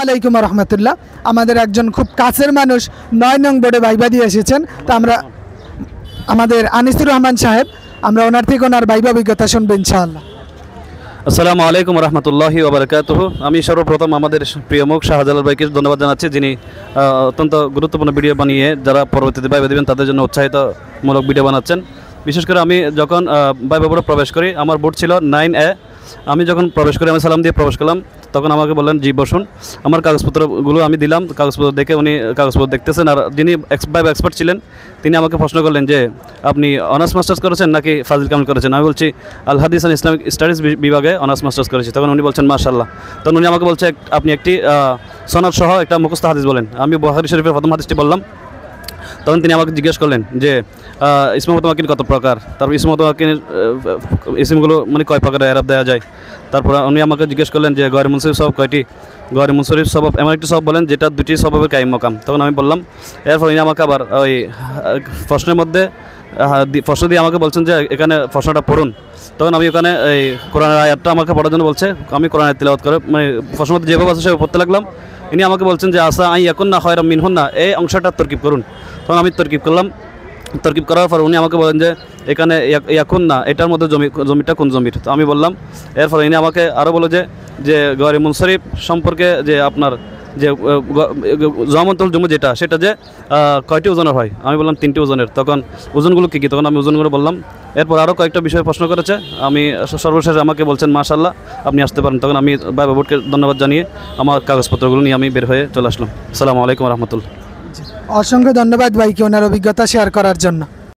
আলাইকুম রহমতুল্লাহ। আমাদের একজন খুব কাছের মানুষ ৯ নং বোর্ডে ভাইবা দিয়ে এসেছেন। তো আমরা আমাদের আনিসুর রহমান সাহেব, আমরা ওনার থেকে ওনার ভাইবা অভিজ্ঞতা শুনবো ইনশাআল্লাহ। আসসালামু আলাইকুম রহমতুল্লাহি ওবরাকাতুহু। আমি সর্বপ্রথম আমাদের প্রিয় মুখ শাহজালাল ভাইকে ধন্যবাদ জানাচ্ছি, যিনি অত্যন্ত গুরুত্বপূর্ণ ভিডিও বানিয়ে যারা পরবর্তীতে ভাইবা দেবেন তাদের জন্য উৎসাহিতমূলক ভিডিও বানাচ্ছেন। বিশেষ করে আমি যখন ভাইবা বোর্ডে প্রবেশ করি, আমার বোর্ড ছিল 9A। আমি যখন প্রবেশ করি, আমি সালাম দিয়ে প্রবেশ করলাম, তখন আমাকে বললেন জি বসুন। আমার কাগজপত্রগুলো আমি দিলাম, কাগজপত্র দেখে উনি কাগজপত্র দেখতেছেন। আর যিনি ভাইবা এক্সপার্ট ছিলেন তিনি আমাকে প্রশ্ন করলেন যে আপনি অনার্স মাস্টার্স করেছেন নাকি ফাজিল কামিল করেছেন। আমি বলছি আল হাদিস অ্যান্ড ইসলামিক স্টাডিজ বিভাগে অনার্স মাস্টার্স করেছি। তখন উনি বলছেন মাশাআল্লাহ। তখন উনি আমাকে বলছে আপনি একটি সনদ সহ একটা মুখস্থ হাদিস বলেন। আমি বুখারী শরীফের প্রথম হাদিসটি বললাম। তখন তিনি আমাকে জিজ্ঞেস করলেন যে ইসমে মুতামাক্কিন কত প্রকার, তারপর ইসমে মুতামাক্কিনের ইসমগুলো মানে কয় প্রকারে এরাব দেওয়া যায়। তারপর উনি আমাকে জিজ্ঞেস করলেন যে গয়রে মুনসরিফ সবব কয়টি, গয়রে মুনসরিফ সবব এমন একটি সবব বলেন যেটা দুটি সববের কায়েম মাকাম। তখন আমি বললাম। এরপর উনি আমাকে আবার ওই প্রশ্নের মধ্যে প্রশ্ন দিয়ে আমাকে বলছেন যে এখানে প্রশ্নটা পড়ুন। তখন আমি ওখানে এই কোরআনের আয়াতটা আমাকে পড়ার জন্য বলছে, আমি কোরআনের তিলাওয়াত করে মানে প্রশ্নের মধ্যে যেভাবে আছে সেভাবে পড়তে লাগলাম। ইনি আমাকে বলছেন যে আসা আই ইয়াকুন্না খায়রাম মিনহুন্না, এই অংশটা তরকিব করুন। তখন আমি তরকিব করলাম। তরকিব করার পর উনি আমাকে বলেন যে এখানে ইয়াকুন্না এটার মধ্যে জমিটা কোন জমির। তো আমি বললাম। এরপর ইনি আমাকে আরও বলে যে গয়রে মুনসরিফ সম্পর্কে যে আপনার যে জমন্তল জমি যেটা সেটা যে কয়টি ওজনের হয়। আমি বললাম 3টি ওজনের। তখন ওজনগুলো কী কী, তখন আমি ওজনগুলো বললাম। এরপর আরও কয়েকটা বিষয়ে প্রশ্ন করেছে। আমি সর্বশেষ আমাকে বলছেন মাশাআল্লাহ আপনি আসতে পারেন। তখন আমি ভাইবা বোর্ডকে ধন্যবাদ জানিয়ে আমার কাগজপত্রগুলো নিয়ে আমি বের হয়ে চলে আসলাম। আসসালামু আলাইকুম রহমতুল্লাহ। অসংখ্য ধন্যবাদ ভাইকে ওনার অভিজ্ঞতা শেয়ার করার জন্য।